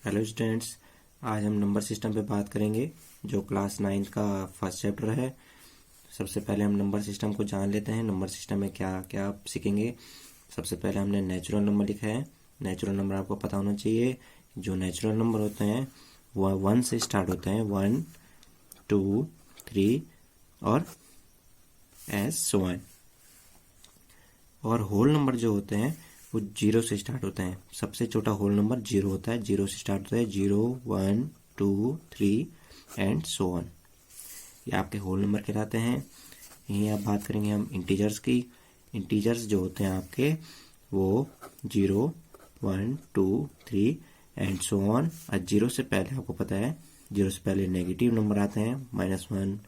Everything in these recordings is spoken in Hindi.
हेलो स्टूडेंट्स, आज हम नंबर सिस्टम पे बात करेंगे जो क्लास 9th का फर्स्ट चैप्टर है। सबसे पहले हम नंबर सिस्टम को जान लेते हैं। नंबर सिस्टम में क्या क्या आप सीखेंगे। सबसे पहले हमने नेचुरल नंबर लिखा है। नेचुरल नंबर आपको पता होना चाहिए। जो नेचुरल नंबर होते हैं वह 1 से स्टार्ट होते हैं, 1 2 3 और एज सो ऑन। और होल नंबर जो होते हैं वो 0 से स्टार्ट होते हैं। सबसे छोटा होल नंबर 0 होता है, 0 से स्टार्ट होता है, 0 1 2 3 एंड सो ऑन। ये आपके होल नंबर कहलाते हैं। यहीं आप बात करेंगे हम इंटीजर्स की। इंटीजर्स जो होते हैं आपके वो 0 1 2 3 एंड सो ऑन। और 0 से पहले आपको पता है 0 से पहले नेगेटिव नंबर आते हैं, -1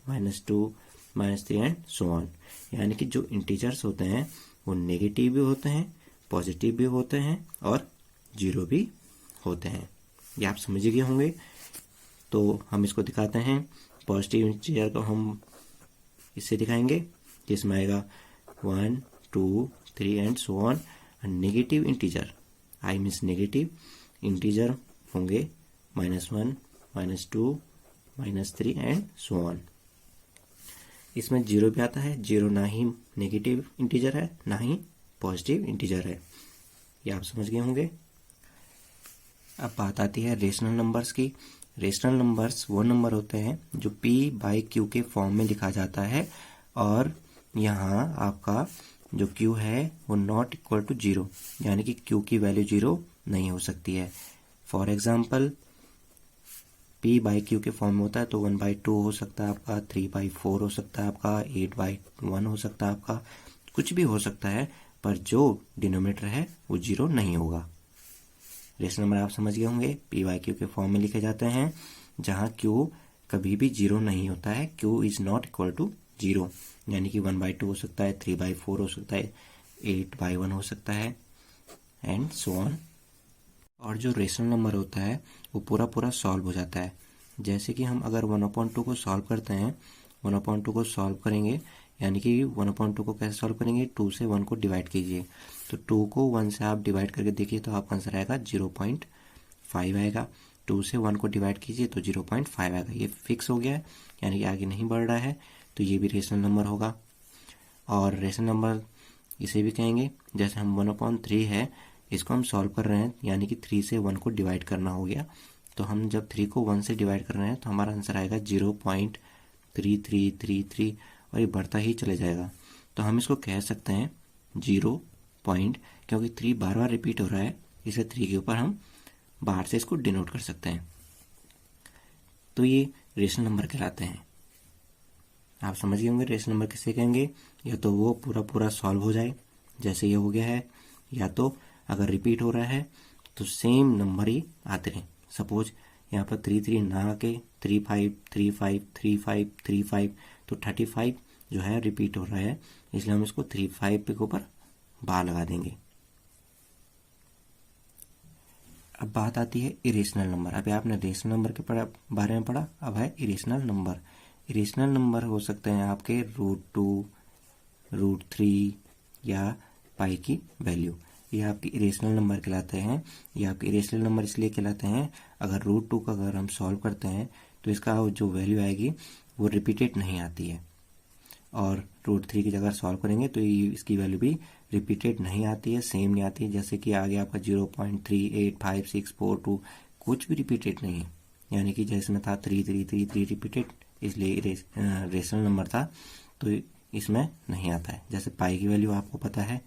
-2 -3 एंड सो ऑन। यानी कि जो इंटीजर्स होते हैं वो नेगेटिव भी होते हैं, पॉजिटिव भी होते हैं और 0 भी होते हैं। ये आप समझ गए होंगे। तो हम इसको दिखाते हैं। पॉजिटिव इंटीजर को हम इससे दिखाएंगे जिसमें आएगा 1 2 3 and so on. Negative integer, I means negative integer होंगे -1 -2 -3 एंड सो ऑन। इसमें 0 भी आता है। 0 ना ही नेगेटिव इंटीजर है ना ही पॉजिटिव इंटीजर है। ये आप समझ गए होंगे। अब बात आती है रेशनल नंबर्स की। रेशनल नंबर्स वो नंबर होते हैं जो p/q के फॉर्म में लिखा जाता है और यहाँ आपका जो q है वो नॉट इक्वल टू 0, यानी कि q की वैल्यू 0 नहीं हो सकती है। फॉर एग्जाम्पल p/q के फॉर्म में होता है तो 1/2 हो सकता है आपका, 3/4 हो सकता है आपका, 8/1 हो सकता है आपका, कुछ भी हो सकता है, पर जो डिनोमिनेटर है वो 0 नहीं होगा। रेशनल नंबर आप समझ गए होंगे, p/q के फॉर्म में लिखे जाते हैं जहां q कभी भी 0 नहीं होता है। q is not equal to 0, यानी कि 1/2 हो सकता है, 3/4 हो सकता है, 8/1 हो सकता है एंड सो ऑन। और जो रेशनल नंबर होता है वो पूरा पूरा सॉल्व हो जाता है। जैसे कि हम अगर 1/2 को सॉल्व करते हैं, 1/2 को सॉल्व करेंगे, यानी कि 1/2 को कैसे सॉल्व करेंगे, 2 से 1 को डिवाइड कीजिए। तो 2 को 1 से आप डिवाइड करके देखिए तो आपका आंसर आएगा 0.5 आएगा। 2 से 1 को डिवाइड कीजिए तो 0.5 आएगा। ये फिक्स हो गया है, यानी कि आगे नहीं बढ़ रहा है, तो ये भी रेशनल नंबर होगा। और रेशनल नंबर इसे भी कहेंगे, जैसे हम 1/3 है, इसको हम सॉल्व कर रहे हैं, यानी कि 3 से 1 को डिवाइड करना हो गया। तो हम जब 3 को 1 से डिवाइड कर रहे हैं तो हमारा आंसर आएगा 0.3333 और ये बढ़ता ही चले जाएगा। तो हम इसको कह सकते हैं 0 पॉइंट, क्योंकि 3 बार बार रिपीट हो रहा है, इसे 3 के ऊपर हम बाहर से इसको डिनोट कर सकते हैं। तो ये रेशनल नंबर कहलाते हैं। आप समझ गए होंगे रेशनल नंबर किसे कहेंगे। या तो वो पूरा पूरा सॉल्व हो जाए जैसे ये हो गया है, या तो अगर रिपीट हो रहा है तो सेम नंबर ही आते रहे। सपोज यहाँ पर 3 ना आके 3 5 3 5 3 5 3 5, तो 35 जो है रिपीट हो रहा है, इसलिए हम इसको 3 5 के ऊपर बार लगा देंगे। अब बात आती है इरेशनल नंबर। अभी आपने रेशनल नंबर के बारे में पढ़ा, अब है इरेशनल नंबर। इरेशनल नंबर हो सकते हैं आपके √2, √3 या पाई की वैल्यू। ये आपके इरेशनल नंबर कहलाते हैं। ये आपके इरेशनल नंबर इसलिए कहलाते हैं, अगर √2 का अगर हम सॉल्व करते हैं तो इसका जो वैल्यू आएगी वो रिपीटेड नहीं आती है, और √3 की जगह सॉल्व करेंगे तो इसकी वैल्यू भी रिपीटेड नहीं आती है, सेम नहीं आती है। जैसे कि आगे आपका 0.385642 कुछ भी रिपीटेड नहीं है, यानी कि जैसे में था 3 रिपीटेड, इसलिए रेशनल नंबर था, तो इसमें नहीं आता है। जैसे पाई की वैल्यू आपको पता है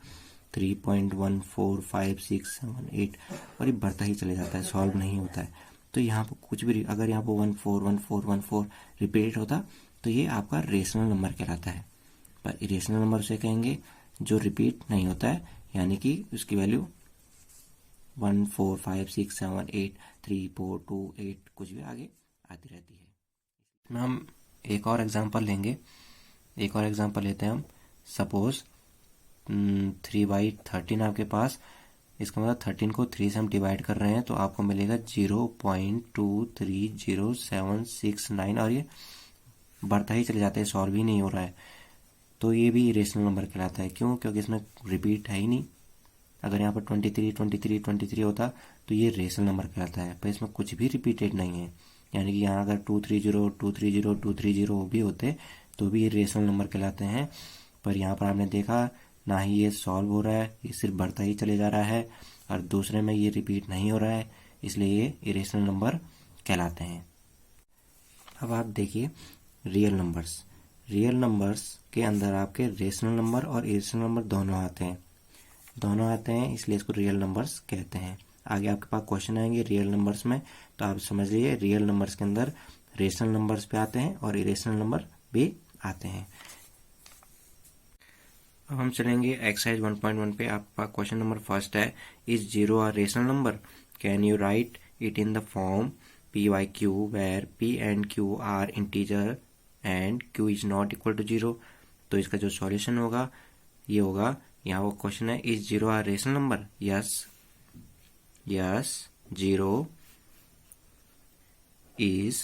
3.145678, और ये बढ़ता ही चले जाता है, सॉल्व नहीं होता है। तो यहाँ पर कुछ भी अगर यहाँ पर 141414 रिपीटेड होता तो ये आपका रेशनल नंबर कहलाता है। पर इरेशनल नंबर उसे कहेंगे जो रिपीट नहीं होता है, यानी कि उसकी वैल्यू 1 4 5 6 7 8 3 4 2 8 कुछ भी आगे आती रहती है। इसमें हम एक और एग्जांपल लेंगे। एक और एग्जांपल लेते हैं हम। सपोज 3/13 आपके पास, इसका मतलब 13 को 3 से हम डिवाइड कर रहे हैं तो आपको मिलेगा 0.23079, और ये बढ़ता ही चले जाता है, सॉल्व ही नहीं हो रहा है। तो ये भी इरेशनल नंबर कहलाता है। क्यों? क्योंकि इसमें रिपीट है ही नहीं। अगर यहाँ पर 23 23 23 होता तो ये रेशनल नंबर कहलाता है, पर इसमें कुछ भी रिपीटेड नहीं है। यानी कि यहाँ अगर 230 230 230 भी होते तो भी ये रेशनल नंबर कहलाते हैं, पर यहाँ पर आपने देखा ना ही ये सॉल्व हो रहा है, ये सिर्फ बढ़ता ही चले जा रहा है, और दूसरे में ये रिपीट नहीं हो रहा है, इसलिए ये इरेशनल नंबर कहलाते हैं। अब आप देखिए रियल नंबर्स। रियल नंबर्स के अंदर आपके रेशनल नंबर और इरेशनल नंबर दोनों आते हैं, इसलिए इसको रियल नंबर्स कहते हैं। आगे आपके पास क्वेश्चन आएंगे रियल नंबर्स में, तो आप समझ लीजिए रियल नंबर्स के अंदर रेशनल नंबर्स भी आते हैं और इरेशनल नंबर भी आते हैं। अब हम चलेंगे एक्सरसाइज 1.1 पे। आपका क्वेश्चन नंबर फर्स्ट है, is zero a rational number, can you right it in the form p by q where p and q are integer and q is not equal to 0। तो इसका जो सॉल्यूशन होगा ये होगा, यहाँ वो क्वेश्चन है, is zero a rational number, yes zero is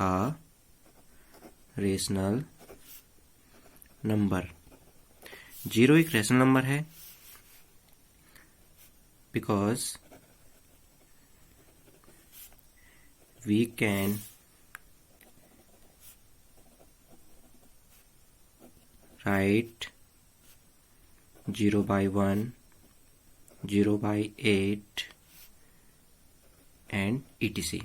a rational number. Zero एक रेशनल नंबर है because we can write 0/1, 0/8 and etc।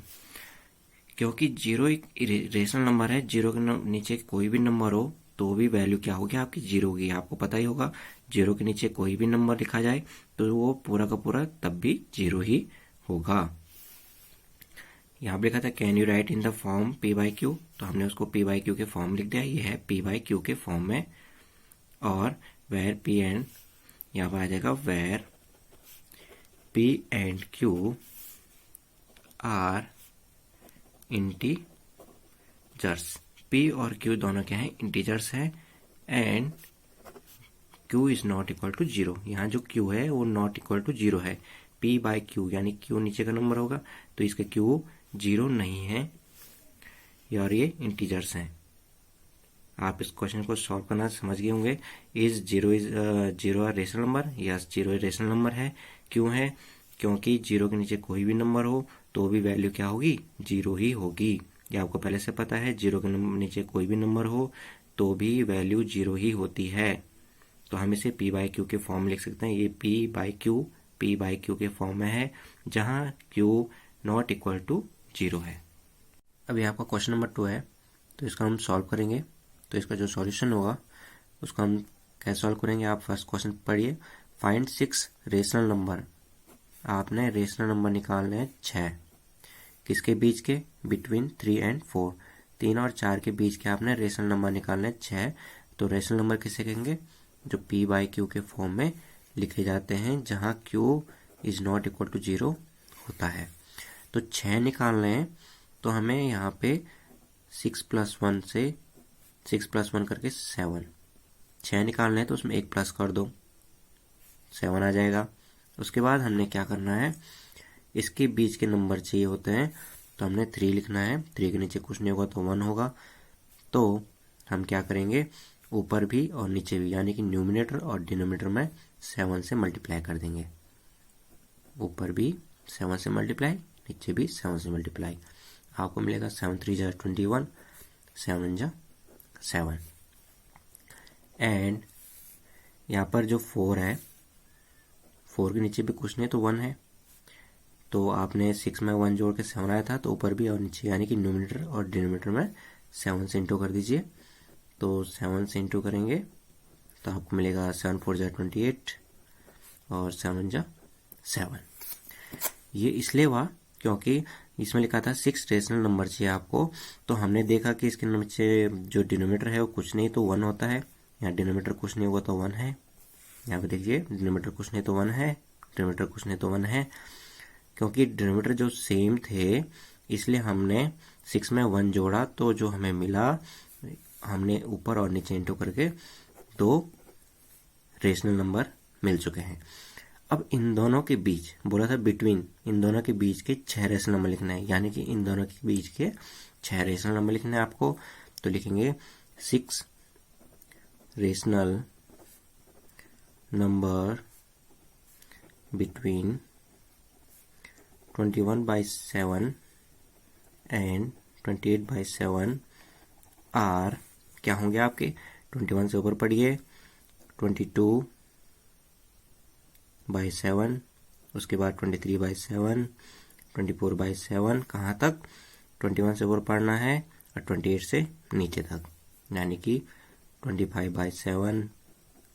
क्योंकि जीरो एक रेशनल नंबर है, जीरो के नीचे कोई भी नंबर हो तो भी वैल्यू क्या होगी आपकी, जीरो होगी। आपको पता ही होगा जीरो के नीचे कोई भी नंबर लिखा जाए तो वो पूरा का पूरा तब भी जीरो ही होगा। यहाँ पे लिखा था can you right in the form p/q, तो हमने उसको p/q के फॉर्म लिख दिया, ये है p/q के फॉर्म में। और वेर p एंड, यहाँ पर आ जाएगा where p and q are integers. p और q दोनों क्या है, इंटीजर्स है, and q is not equal to 0। यहाँ जो q है वो नॉट इक्वल टू 0 है। p/q यानी q नीचे का नंबर होगा तो इसका q 0 नहीं है, और ये इंटीजर्स हैं। आप इस क्वेश्चन को सॉल्व करना समझ गए होंगे। Is zero rational number, yes zero rational number है। क्यों है, क्योंकि जीरो के नीचे कोई भी नंबर हो तो भी वैल्यू क्या होगी, जीरो ही होगी। ये आपको पहले से पता है, जीरो के नीचे कोई भी नंबर हो तो भी वैल्यू जीरो ही होती है। तो हम इसे p/q के फॉर्म लिख सकते हैं। ये p/q के फॉर्म में है, जहां q नॉट इक्वल टू 0 है। अभी आपका क्वेश्चन नंबर 2 है, तो इसका हम सॉल्व करेंगे। तो इसका जो सॉल्यूशन होगा उसको हम कैसे सॉल्व करेंगे, आप फर्स्ट क्वेश्चन पढ़िए। Find 6 rational number. आपने रेशनल नंबर निकालने हैं 6, किसके बीच के, बिटवीन 3 एंड 4। 3 और 4 के बीच के आपने रेशनल नंबर निकालने हैं 6। तो रेशनल नंबर किसे कहेंगे, जो p/q के फॉर्म में लिखे जाते हैं, जहां q is not equal to 0 होता है। तो 6 निकालने हैं, तो हमें यहाँ पे 6 + 1 से 6 + 1 करके 7। 6 निकालने हैं तो उसमें 1 प्लस कर दो, 7 आ जाएगा। उसके बाद हमने क्या करना है, इसके बीच के नंबर चाहिए होते हैं, तो हमने 3 लिखना है। 3 के नीचे कुछ नहीं होगा तो 1 होगा। तो हम क्या करेंगे, ऊपर भी और नीचे भी, यानी कि न्यूमिनेटर और डिनोमिनेटर में 7 से मल्टीप्लाई कर देंगे। ऊपर भी 7 से मल्टीप्लाई, नीचे भी 7 से मल्टीप्लाई। आपको मिलेगा 7 3 = 21, 7 = 7। एंड यहाँ पर जो 4 है, 4 के नीचे भी कुछ नहीं तो 1 है। तो आपने 6 में 1 जोड़ के 7 आया था, तो ऊपर भी और नीचे, यानी कि न्यूमिनेटर और डिनोमिनेटर में 7 से इंटू कर दीजिए। तो 7 से इंटू करेंगे तो आपको मिलेगा 7 4 = 28 और 7 = 7। ये इसलिए हुआ क्योंकि इसमें लिखा था 6 रेशनल नंबर चाहिए आपको। तो हमने देखा कि इसके नीचे जो डिनोमिनेटर है वो कुछ नहीं तो 1 होता है, यहाँ डिनोमिनेटर कुछ नहीं होगा तो 1 है। यहाँ पे देखिए डिनोमिनेटर कुछ नहीं तो 1 है, डिनोमिनेटर कुछ नहीं तो 1 है। क्योंकि डिनोमिनेटर जो सेम थे इसलिए हमने 6 में 1 जोड़ा, तो जो हमें मिला, हमने ऊपर और नीचे इंटू करके 2 रेशनल नंबर मिल चुके हैं। अब इन दोनों के बीच, बोला था बिटवीन, इन दोनों के बीच के 6 रेशनल नंबर लिखना है, यानी कि इन दोनों के बीच के 6 रेशनल नंबर लिखना है आपको। तो लिखेंगे 6 rational number between 21/7 and 28/7 are क्या होंगे आपके? 21 से ऊपर पढ़िए, 22/7, उसके बाद 23/7, 24/7, कहाँ तक? 21 से ऊपर पढ़ना है और 28 से नीचे तक, यानी कि 25/7,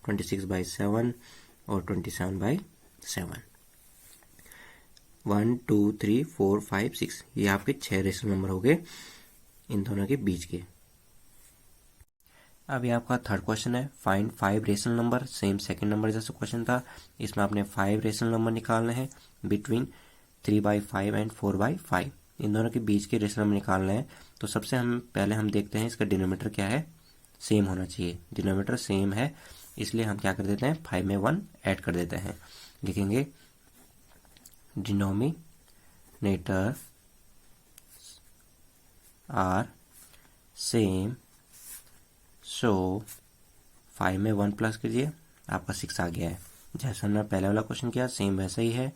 26/7 और 27/7। 1 2 3 4 5 6 ये आपके 6 रेशनल नंबर हो गए इन दोनों के बीच के। अभी आपका थर्ड क्वेश्चन है, find 5 rational number. Same second number जैसा क्वेश्चन था, इसमें आपने 5 रेशनल नंबर निकालने हैं बिटवीन 3/5 एंड 4/5। इन दोनों के बीच के रेशनल नंबर निकालने हैं। तो सबसे पहले हम देखते हैं इसका डिनोमिनेटर क्या है, सेम होना चाहिए। डिनोमिनेटर सेम है, इसलिए हम क्या कर देते हैं, 5 में 1 ऐड कर देते हैं। लिखेंगे डिनोमिनेटर आर सेम, सो 5 में 1 प्लस कीजिए, आपका 6 आ गया है। जैसा हमने पहले वाला क्वेश्चन किया सेम वैसा ही है,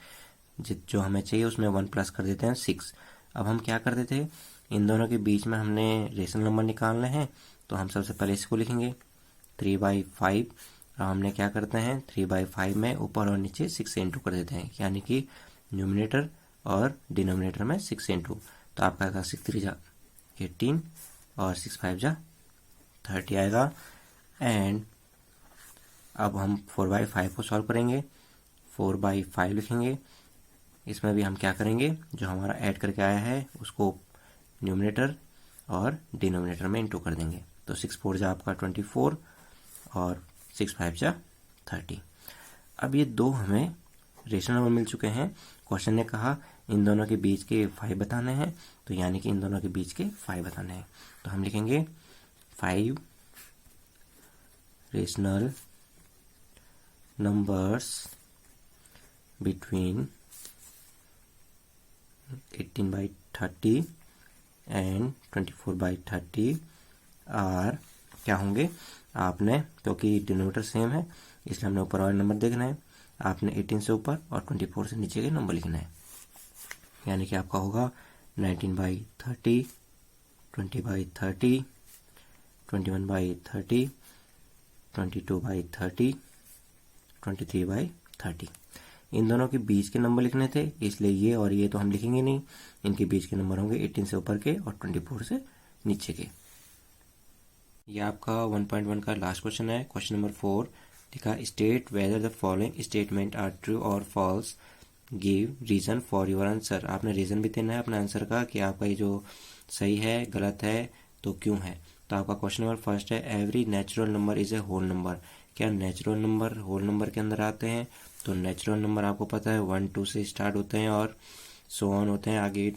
जो हमें चाहिए उसमें 1 प्लस कर देते हैं 6। अब हम क्या कर देते हैं, इन दोनों के बीच में हमने रेशनल नंबर निकालने हैं, तो हम सबसे पहले इसको लिखेंगे 3/5। और हमने क्या करते हैं, 3/5 में ऊपर और नीचे 6 से इंटू कर देते हैं, यानी कि न्यूमिनेटर और डिनोमिनेटर में 6 से इंटू। तो आपका 6 3 जा 18 और 6 5 जा 30 आएगा। एंड अब हम 4/5 को सॉल्व करेंगे, 4/5 लिखेंगे। इसमें भी हम क्या करेंगे, जो हमारा ऐड करके आया है उसको न्यूमिनेटर और डिनोमिनेटर में इंटू कर देंगे। तो 6 4 जा आपका 24 और 6 5 जा 30। अब ये दो हमें रेशनल नंबर मिल चुके हैं। क्वेश्चन ने कहा इन दोनों के बीच के 5 बताने हैं, तो यानी कि इन दोनों के बीच के 5 बताने हैं। तो हम लिखेंगे 5 rational numbers between 18/30 and 24/30 are क्या होंगे। आपने, क्योंकि डिनोमिनेटर सेम है इसलिए हमने ऊपर वाले नंबर देखना है, आपने 18 से ऊपर और 24 से नीचे के नंबर लिखना है। यानी कि आपका होगा 19/30, 20/30, 21/30, 22/30, 23/30। इन दोनों के बीच के नंबर लिखने थे, इसलिए ये और ये तो हम लिखेंगे नहीं, इनके बीच के नंबर होंगे 18 से ऊपर के और 24 से नीचे के। ये आपका 1.1 का लास्ट क्वेश्चन है। क्वेश्चन नंबर 4 लिखा, state whether the following statement are true और false, give reason for your answer. आपने रीजन भी देना है अपने आंसर का कि आपका ये जो सही है गलत है तो क्यों है। तो आपका क्वेश्चन नंबर फर्स्ट है, every natural number is a whole number. क्या नेचुरल नंबर होल नंबर के अंदर आते हैं? तो नेचुरल नंबर आपको पता है 1 2 से स्टार्ट होते हैं और सो ऑन होते हैं आगे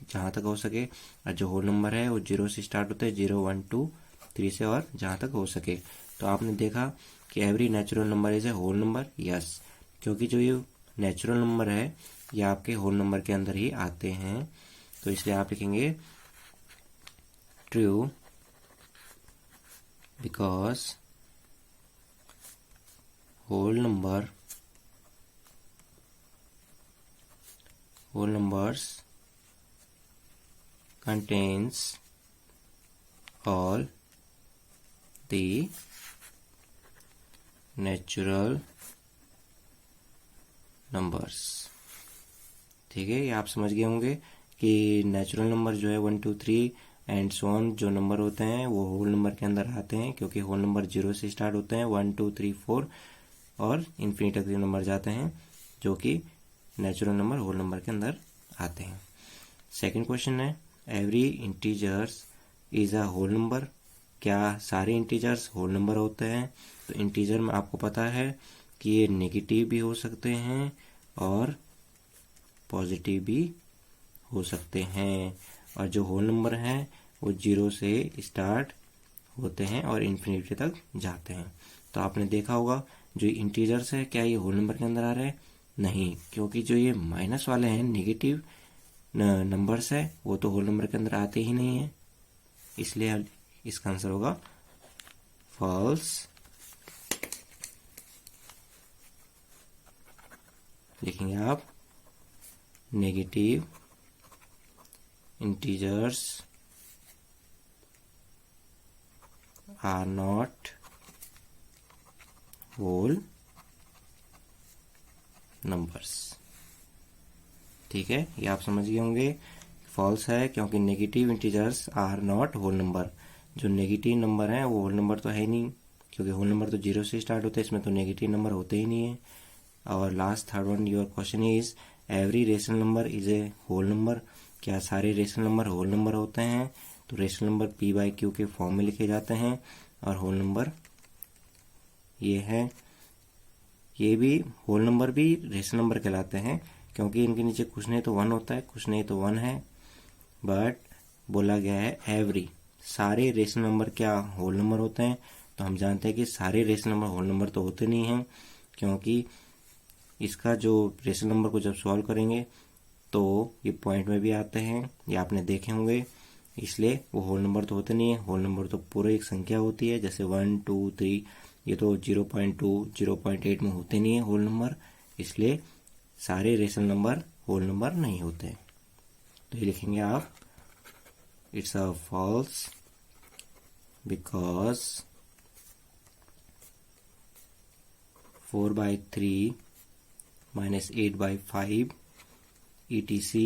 जहाँ तक हो सके। और जो होल नंबर है वो 0 से स्टार्ट होते हैं, 0 1 2 3 से और जहाँ तक हो सके। तो आपने देखा कि every natural number is a whole number, yes, क्योंकि जो ये नेचुरल नंबर है ये आपके होल नंबर के अंदर ही आते हैं, तो इसलिए आप लिखेंगे true because whole numbers contains all the natural numbers। ठीक है, ये आप समझ गए होंगे कि नेचुरल नंबर जो है 1 2 3 एंड सो ऑन जो नंबर होते हैं वो होल नंबर के अंदर आते हैं, क्योंकि होल नंबर 0 से स्टार्ट होते हैं, 1 2 3 4 और इन्फिनिटी तक के नंबर जाते हैं, जो कि नेचुरल नंबर होल नंबर के अंदर आते हैं। सेकंड क्वेश्चन है, every integers is a whole number. क्या सारे इंटीजर्स होल नंबर होते हैं? तो इंटीजर में आपको पता है कि ये नेगेटिव भी हो सकते हैं और पॉजिटिव भी हो सकते हैं, और जो होल नंबर हैं वो 0 से स्टार्ट होते हैं और इन्फिनिटी तक जाते हैं। तो आपने देखा होगा जो इंटीजर्स है क्या ये होल नंबर के अंदर आ रहे हैं? नहीं, क्योंकि जो ये माइनस वाले हैं नेगेटिव नंबर्स है वो तो होल नंबर के अंदर आते ही नहीं है, इसलिए इसका आंसर होगा फॉल्स। लिखेंगे आप negative integers are not whole numbers. ठीक है, ये आप समझ गए होंगे। फॉल्स है क्योंकि negative integers are not whole number. जो नेगेटिव नंबर है वो होल नंबर तो है नहीं, क्योंकि होल नंबर तो जीरो से स्टार्ट होते हैं, इसमें तो नेगेटिव नंबर होते ही नहीं है। और last third one, your question is every rational number is a whole number. क्या सारे रेशनल नंबर होल नंबर होते हैं? तो rational number p by q के फॉर्म में लिखे जाते हैं, और होल नंबर ये है। ये भी होल नंबर भी रेशनल नंबर कहलाते हैं, क्योंकि इनके नीचे कुछ नहीं तो वन होता है, कुछ नहीं तो वन है। बट बोला गया है एवरी, सारे रेशनल नंबर क्या होल नंबर होते हैं? तो हम जानते हैं कि सारे रेशनल नंबर होल नंबर तो होते नहीं हैं, क्योंकि इसका जो रेशनल नंबर को जब सॉल्व करेंगे तो ये पॉइंट में भी आते हैं, ये आपने देखे होंगे, इसलिए वो होल नंबर तो होते नहीं है। होल नंबर तो पूरी एक संख्या होती है, जैसे 1 2 3, ये तो 0.2 0.8 में होते नहीं है होल नंबर, इसलिए सारे रेशनल नंबर होल नंबर नहीं होते। तो ये लिखेंगे आप, it's a false because 4/3 minus 8/5 etc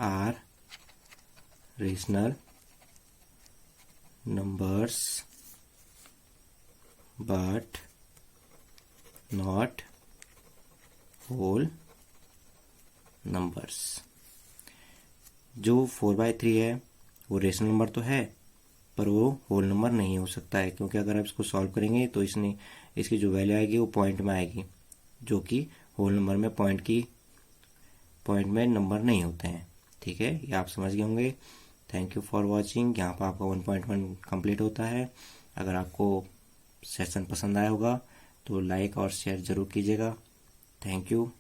are rational numbers but not whole numbers। जो 4/3 है वो रेशनल नंबर तो है, पर वो होल नंबर नहीं हो सकता है, क्योंकि अगर आप इसको सॉल्व करेंगे तो इसकी जो वैल्यू आएगी वो पॉइंट में आएगी, जो कि होल नंबर में पॉइंट में नंबर नहीं होते हैं। ठीक है, ये आप समझ गए होंगे। Thank you for watching. यहाँ पर आपका 1.1 कंप्लीट होता है। अगर आपको सेशन पसंद आया होगा तो लाइक और शेयर जरूर कीजिएगा। Thank you.